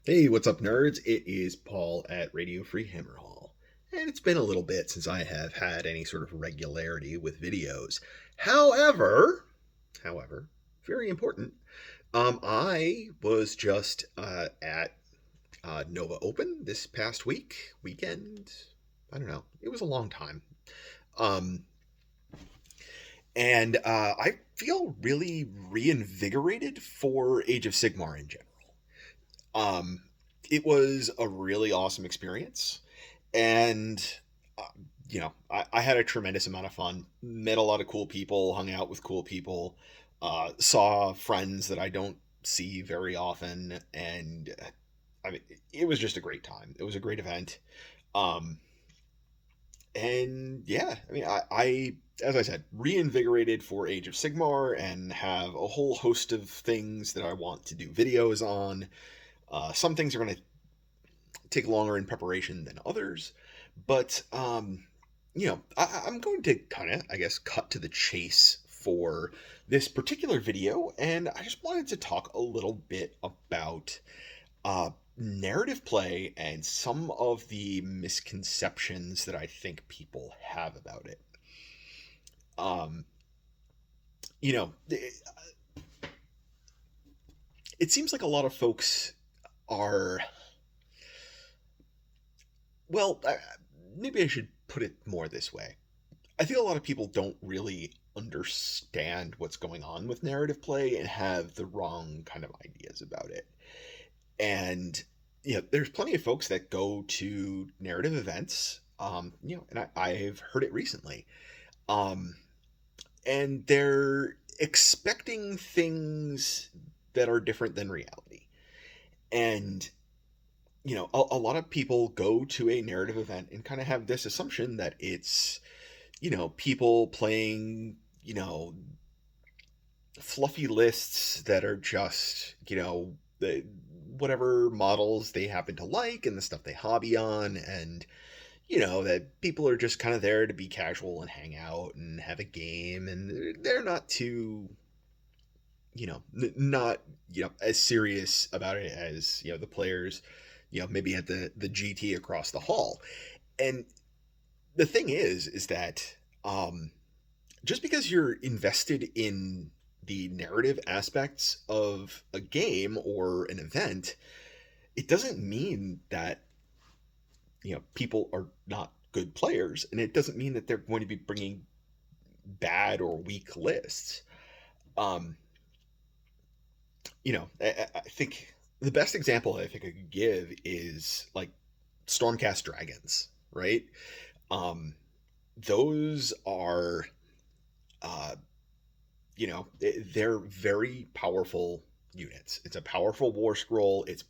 Hey, what's up, nerds? It is Paul at Radio Free Hammerhall. And it's been a little bit since I have had any sort of regularity with videos. However, very important, I was just at Nova Open this past weekend. I don't know. It was a long time. Um, and I feel really reinvigorated for Age of Sigmar in general. Um, it was a really awesome experience, and uh, I had a tremendous amount of fun. Met a lot of cool people, hung out with cool people, saw friends that I don't see very often, and I mean, it was just a great time. It was a great event. Um, and yeah, I mean, I as I said, reinvigorated for Age of Sigmar and have a whole host of things that I want to do videos on. Some things are going to take longer in preparation than others, but I'm going to kind of, I guess, cut to the chase for this particular video, and I just wanted to talk a little bit about uh, narrative play and some of the misconceptions that I think people have about it. Um, it seems like a lot of folks are, well, maybe I should put it more this way. I feel a lot of people don't really understand what's going on with narrative play and have the wrong kind of ideas about it. And there's plenty of folks that go to narrative events, and I've heard it recently, um, and they're expecting things that are different than reality. And a lot of people go to a narrative event and kind of have this assumption that it's people playing, fluffy lists that are just, whatever models they happen to like and the stuff they hobby on. And, that people are just kind of there to be casual and hang out and have a game. And they're not too, not, as serious about it as, the players, maybe at the GT across the hall. And the thing is that just because you're invested in the narrative aspects of a game or an event, it doesn't mean that people are not good players, and it doesn't mean that they're going to be bringing bad or weak lists. Um, I think the best example I think I could give is like Stormcast Dragons, right? Um, those are uh, they're very powerful units. It's a powerful war scroll. It's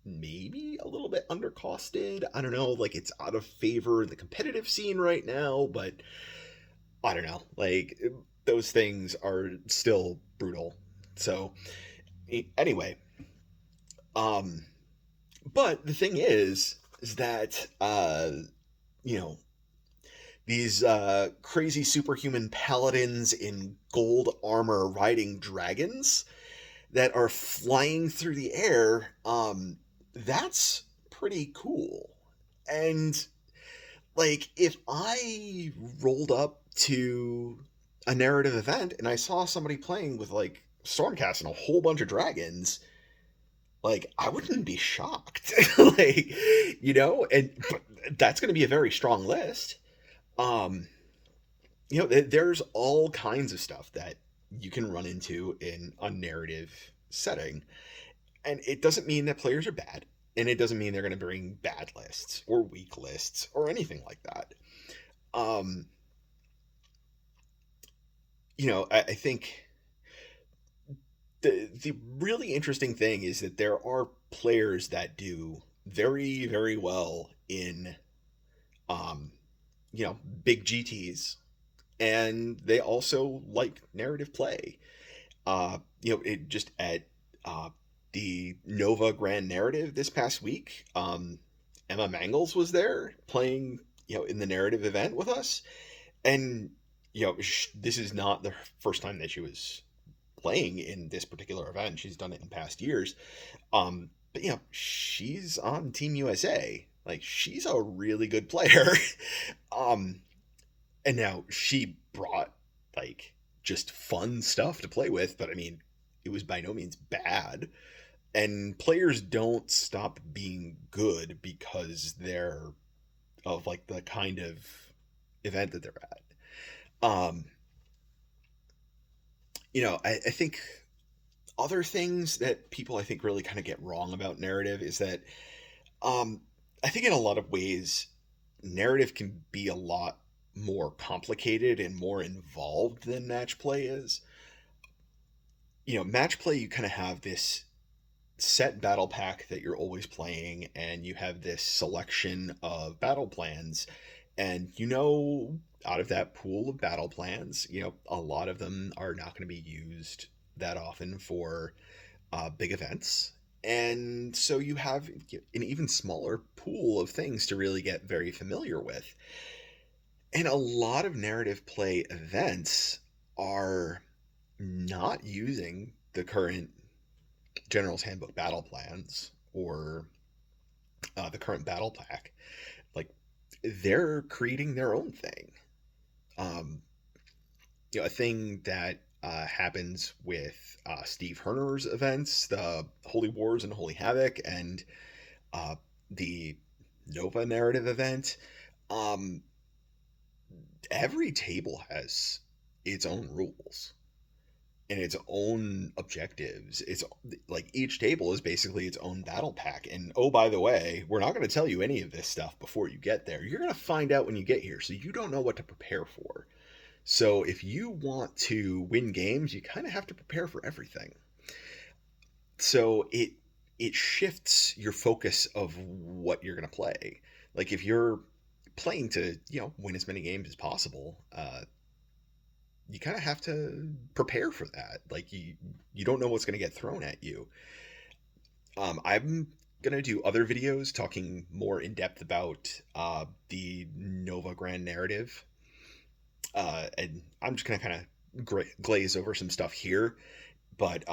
maybe a little bit undercosted. I don't know, like it's out of favor in the competitive scene right now, but I don't know. Like those things are still brutal. So anyway, um but the thing is that you know, these crazy superhuman paladins in gold armor riding dragons that are flying through the air, that's pretty cool. And like if I rolled up to a narrative event and I saw somebody playing with like Stormcast and a whole bunch of dragons, like I wouldn't be shocked. Like, and but that's going to be a very strong list. Um, there's all kinds of stuff that you can run into in a narrative setting, and it doesn't mean that players are bad, and it doesn't mean they're going to bring bad lists or weak lists or anything like that. Um, I think the really interesting thing is that there are players that do very very well in um, big GTs, and they also like narrative play. It just at uh, the Nova Grand Narrative this past week. Emma Mangles was there playing, in the narrative event with us, and this is not the first time that she was playing in this particular event. She's done it in past years. but she's on Team USA. Like, she's a really good player. um, and now she brought like just fun stuff to play with, but I mean, it was by no means bad. And players don't stop being good because they're of like the kind of event that they're at. Um, I think other things that people I think really kind of get wrong about narrative is that um, I think in a lot of ways narrative can be a lot more complicated and more involved than match play is. Match play, you kind of have this set battle pack that you're always playing, and you have this selection of battle plans, and out of that pool of battle plans, a lot of them are not going to be used that often for big events. And so you have an even smaller pool of things to really get very familiar with. And a lot of narrative play events are not using the current General's Handbook battle plans or the current battle pack. Like, they're creating their own thing. Um, a thing that happens with Steve Herner's events, the Holy Wars and Holy Havoc, and uh, the Nova narrative event. Um, every table has its own rules and its own objectives. It's like each table is basically its own battle pack. And oh, by the way, we're not going to tell you any of this stuff before you get there. You're going to find out when you get here, so you don't know what to prepare for. So if you want to win games, you kind of have to prepare for everything. So it shifts your focus of what you're going to play. Like, if you're playing to win as many games as possible, you kind of have to prepare for that. Like, you don't know what's going to get thrown at you. I'm gonna do other videos talking more in depth about the Nova Grand narrative, and I'm just gonna kind of glaze over some stuff here. But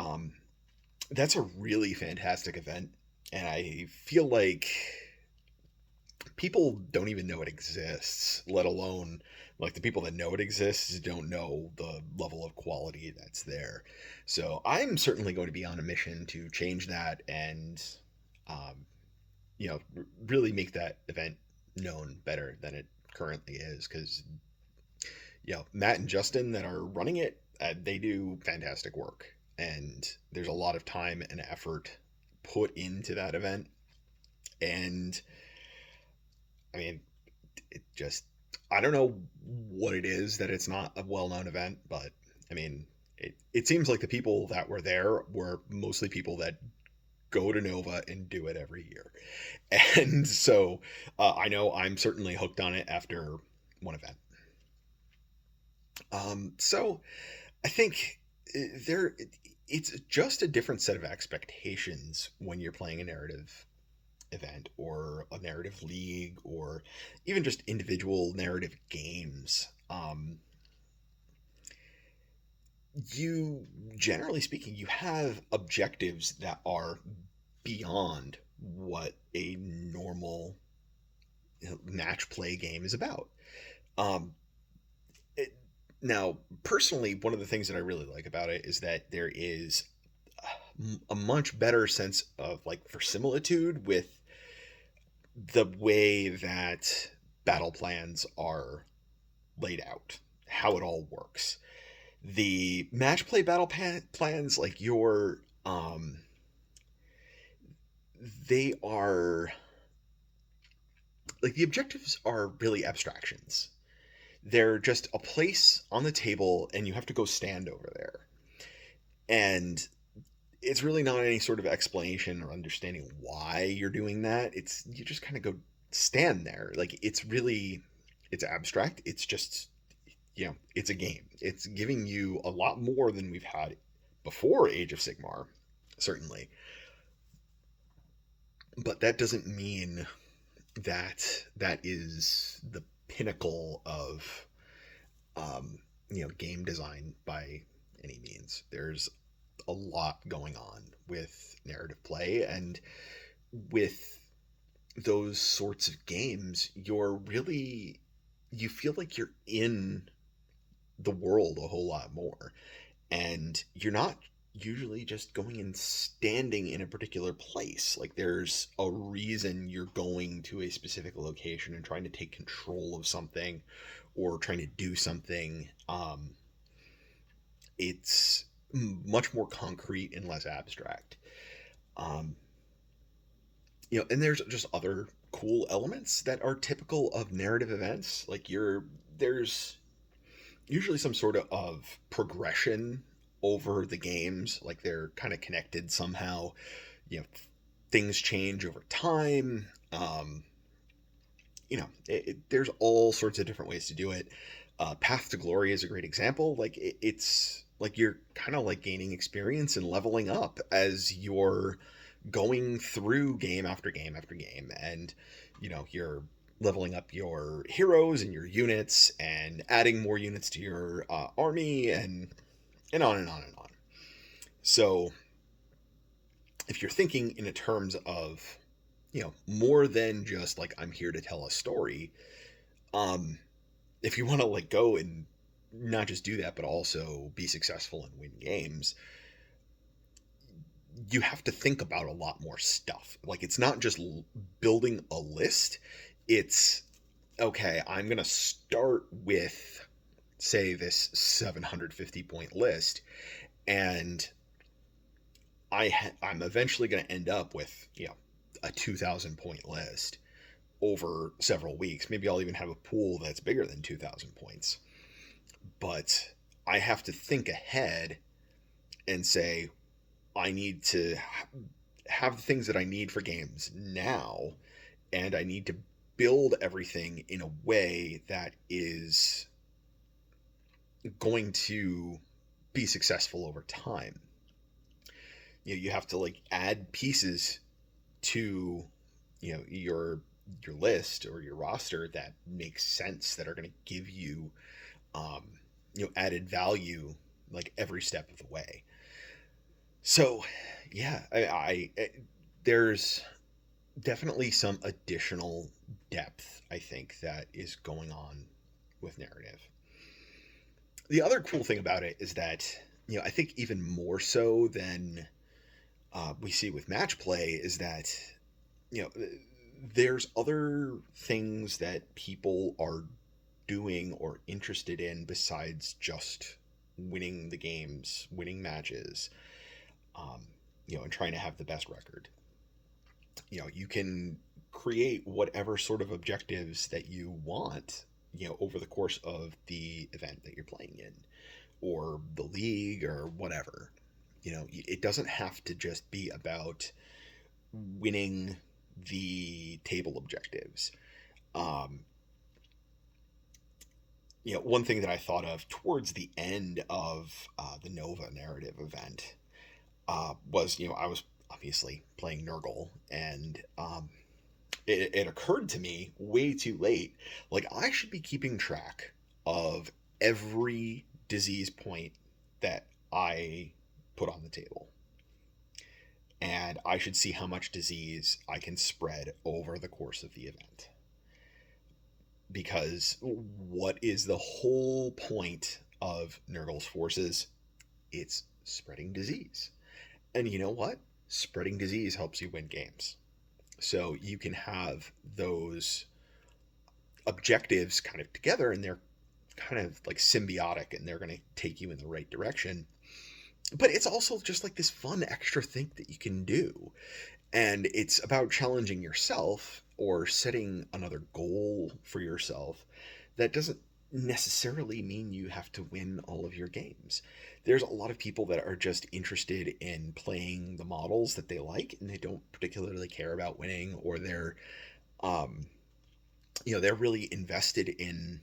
that's a really fantastic event, and I feel like people don't even know it exists, let alone like the people that know it exists don't know the level of quality that's there. So I'm certainly going to be on a mission to change that and, um, really make that event known better than it currently is. Because, Matt and Justin that are running it, they do fantastic work. And there's a lot of time and effort put into that event. And I mean, it just, I don't know what it is that it's not a well-known event, but I mean, it seems like the people that were there were mostly people that go to Nova and do it every year. And so I know I'm certainly hooked on it after one event. So I think there it's just a different set of expectations when you're playing a narrative event or a narrative league or even just individual narrative games. You generally speaking, you have objectives that are beyond what a normal match play game is about. Um, it, Now, personally, one of the things that I really like about it is that there is a much better sense of like verisimilitude with the way that battle plans are laid out, how it all works. The match play plans, like they are like the objectives are really abstractions. They're just a place on the table, and you have to go stand over there. And it's really not any sort of explanation or understanding why you're doing that. It's you just kind of go stand there. Like, it's abstract. It's just it's a game. It's giving you a lot more than we've had before Age of Sigmar, certainly. But that doesn't mean that that is the pinnacle of game design by any means. There's a lot going on with narrative play, and with those sorts of games, you feel like you're in the world a whole lot more, and you're not usually just going and standing in a particular place. Like, there's a reason you're going to a specific location and trying to take control of something or trying to do something. It's much more concrete and less abstract. um, and there's just other cool elements that are typical of narrative events. Like, there's usually some sort of progression over the games. Like, they're kind of connected somehow. you know Things change over time. There's all sorts of different ways to do it. Path to Glory is a great example. Like, it's like you're kind of like gaining experience and leveling up as you're going through game after game after game, and you're leveling up your heroes and your units and adding more units to your army, and on and on and on. So if you're thinking in a terms of more than just like, I'm here to tell a story, um if you want to like go and not just do that but also be successful and win games, you have to think about a lot more stuff. Like, it's not just building a list. It's, okay, I'm going to start with, say, this 750 point list, and I'm eventually going to end up with, a 2,000 point list over several weeks. Maybe I'll even have a pool that's bigger than 2,000 points. But I have to think ahead and say, I need to have the things that I need for games now, and I need to build everything in a way that is going to be successful over time. You have to like add pieces to your list or your roster that makes sense, that are going to give you um, added value like every step of the way. So, yeah, there's definitely some additional depth, I think, that is going on with narrative. The other cool thing about it is that, I think even more so than we see with match play, is that, you know, there's other things that people are doing or interested in besides just winning the games, winning matches, um, and trying to have the best record. You can create whatever sort of objectives that you want, over the course of the event that you're playing in, or the league, or whatever. It doesn't have to just be about winning the table objectives. Um, one thing that I thought of towards the end of the Nova narrative event was, I was obviously playing Nurgle, and it occurred to me way too late, like, I should be keeping track of every disease point that I put on the table. And I should see how much disease I can spread over the course of the event. Because what is the whole point of Nurgle's forces? It's spreading disease. And you know what? Spreading disease helps you win games. So you can have those objectives kind of together, and they're kind of like symbiotic, and they're going to take you in the right direction. But it's also just like this fun extra thing that you can do. And it's about challenging yourself or setting another goal for yourself. That doesn't necessarily mean you have to win all of your games. There's a lot of people that are just interested in playing the models that they like, and they don't particularly care about winning, or um, they're really invested in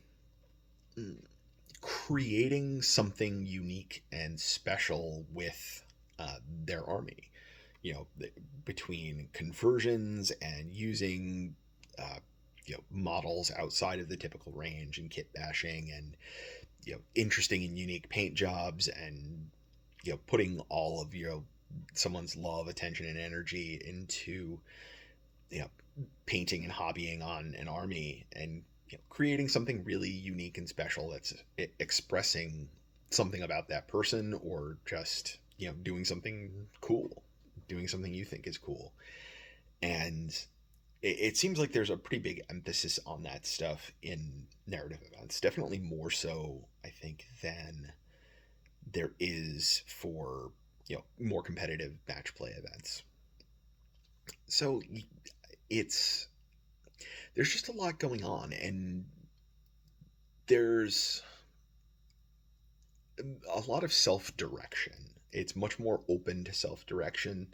creating something unique and special with their army. Between conversions and using models outside of the typical range, and kit bashing, and interesting and unique paint jobs, and putting all of someone's love, attention, and energy into you know painting and hobbying on an army, and creating something really unique and special that's expressing something about that person, or just doing something cool, doing something you think is cool. And it seems like there's a pretty big emphasis on that stuff in narrative events, definitely more so I think than there is for more competitive match play events. So it's there's just a lot going on, and there's a lot of self-direction. It's much more open to self-direction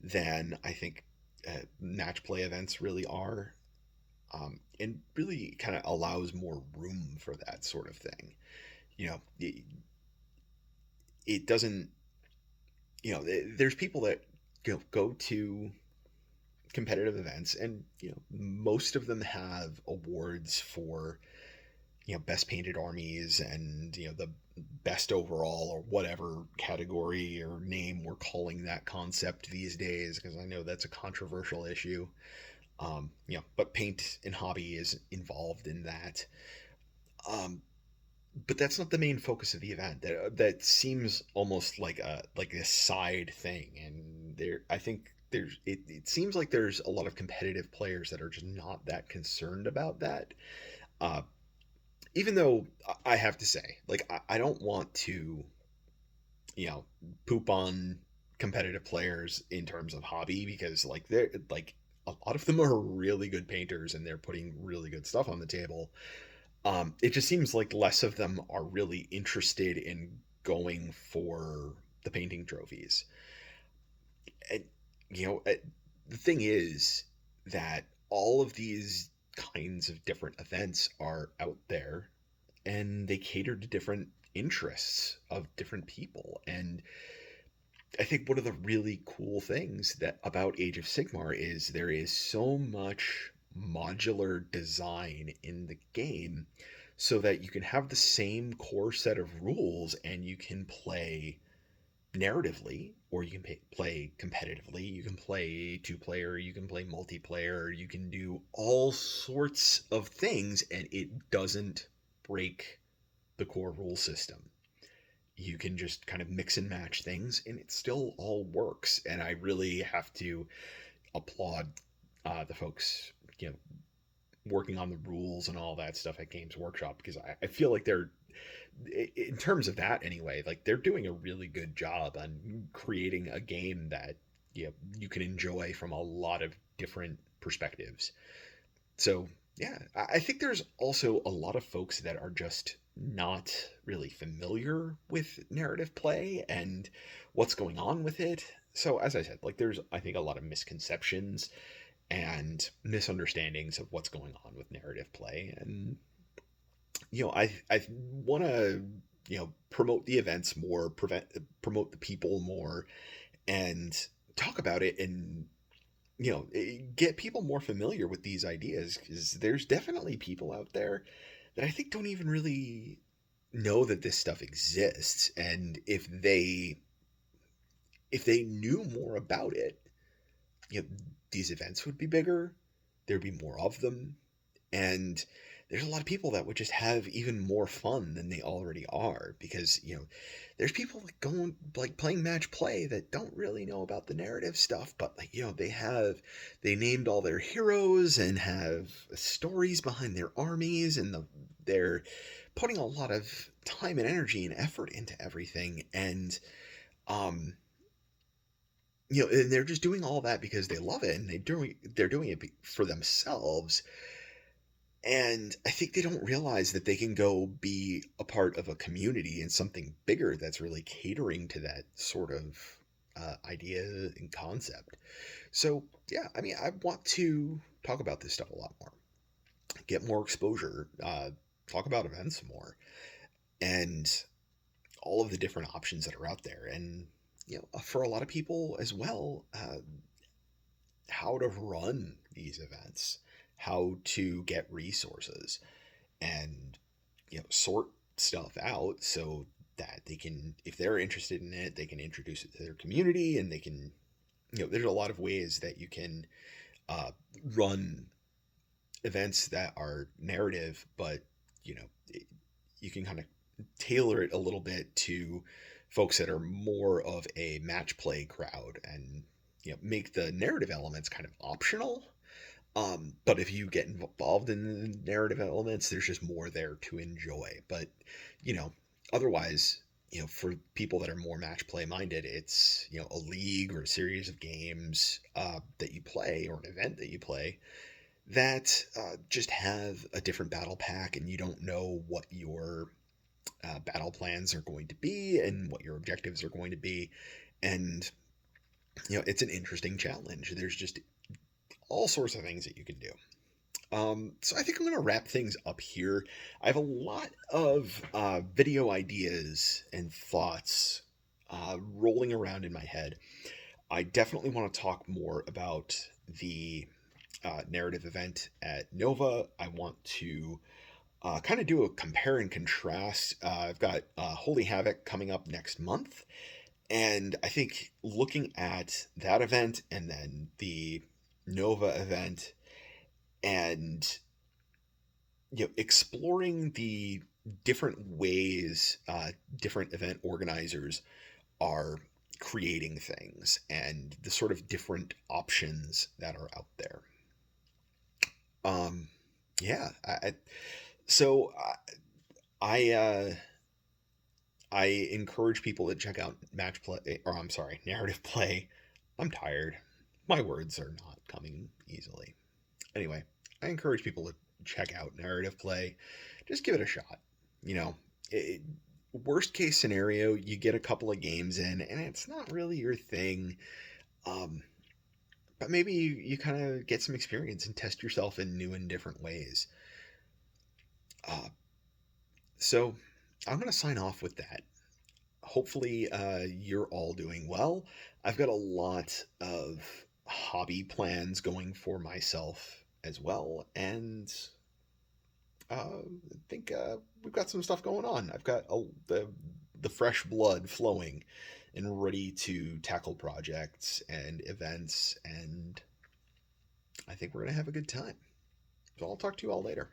than I think match play events really are, and really kind of allows more room for that sort of thing. It doesn't. There's people that go to competitive events, and most of them have awards for best painted armies, and the best overall, or whatever category or name we're calling that concept these days, because I know that's a controversial issue. But paint and hobby is involved in that. um, but that's not the main focus of the event. That seems almost like a side thing, and there I think it seems like there's a lot of competitive players that are just not that concerned about that. uh, Even though I have to say, like, I don't want to, you know, poop on competitive players in terms of hobby, because like they're like a lot of them are really good painters and they're putting really good stuff on the table. It just seems like less of them are really interested in going for the painting trophies. And the thing is that all of these kinds of different events are out there, and they cater to different interests of different people. And I think one of the really cool things that about Age of Sigmar is there is so much modular design in the game, so that you can have the same core set of rules and you can play narratively, or you can play competitively, you can play two player, you can play multiplayer, you can do all sorts of things, and it doesn't break the core rule system. You can just kind of mix and match things and it still all works. And I really have to applaud the folks, working on the rules and all that stuff at Games Workshop, because I feel like they're, in terms of that anyway, like they're doing a really good job on creating a game that you can enjoy from a lot of different perspectives. So yeah, I think there's also a lot of folks that are just not really familiar with narrative play and what's going on with it. So as I said, like there's I think a lot of misconceptions and misunderstandings of what's going on with narrative play. And I want to promote the events more, promote the people more, and talk about it, and get people more familiar with these ideas, because there's definitely people out there that I think don't even really know that this stuff exists. And if they knew more about it, you know, these events would be bigger, there'd be more of them, and there's a lot of people that would just have even more fun than they already are, because there's people like going like playing match play that don't really know about the narrative stuff, but like they named all their heroes and have stories behind their armies, and they're putting a lot of time and energy and effort into everything. And um and they're just doing all that because they love it, and they're doing it for themselves. And I think they don't realize that they can go be a part of a community and something bigger that's really catering to that sort of idea and concept. So, yeah, I mean, I want to talk about this stuff a lot more, get more exposure, talk about events more, and all of the different options that are out there. And, for a lot of people as well, how to run these events, how to get resources, and sort stuff out so that. They can, if they're interested in it, they can introduce it to their community, and they can, there's a lot of ways that you can uh, run events that are narrative, but you know, you can kind of tailor it a little bit to folks that are more of a match play crowd, and make the narrative elements kind of optional. But if you get involved in the narrative elements, there's just more there to enjoy. But you know, otherwise, for people that are more match play minded, it's a league or a series of games that you play, or an event that you play, that just have a different battle pack, and you don't know what your battle plans are going to be and what your objectives are going to be. And it's an interesting challenge. There's just all sorts of things that you can do. So I think I'm going to wrap things up here. I have a lot of video ideas and thoughts rolling around in my head. I definitely want to talk more about the narrative event at Nova. I want to kind of do a compare and contrast. I've got Holy Havoc coming up next month. And I think looking at that event and then the Nova event, and exploring the different ways different event organizers are creating things, and the sort of different options that are out there. Um, yeah, so I I encourage people to check out match play, or I'm sorry, narrative play. I'm tired. My words are not coming easily. Anyway, I encourage people to check out narrative play. Just give it a shot. You know, worst case scenario, you get a couple of games in, and it's not really your thing. Um, but maybe you kind of get some experience and test yourself in new and different ways. Uh, so I'm going to sign off with that. Hopefully, you're all doing well. I've got a lot of hobby plans going for myself as well, and I think we've got some stuff going on. I've got the fresh blood flowing and ready to tackle projects and events, and I think we're gonna have a good time. So I'll talk to you all later.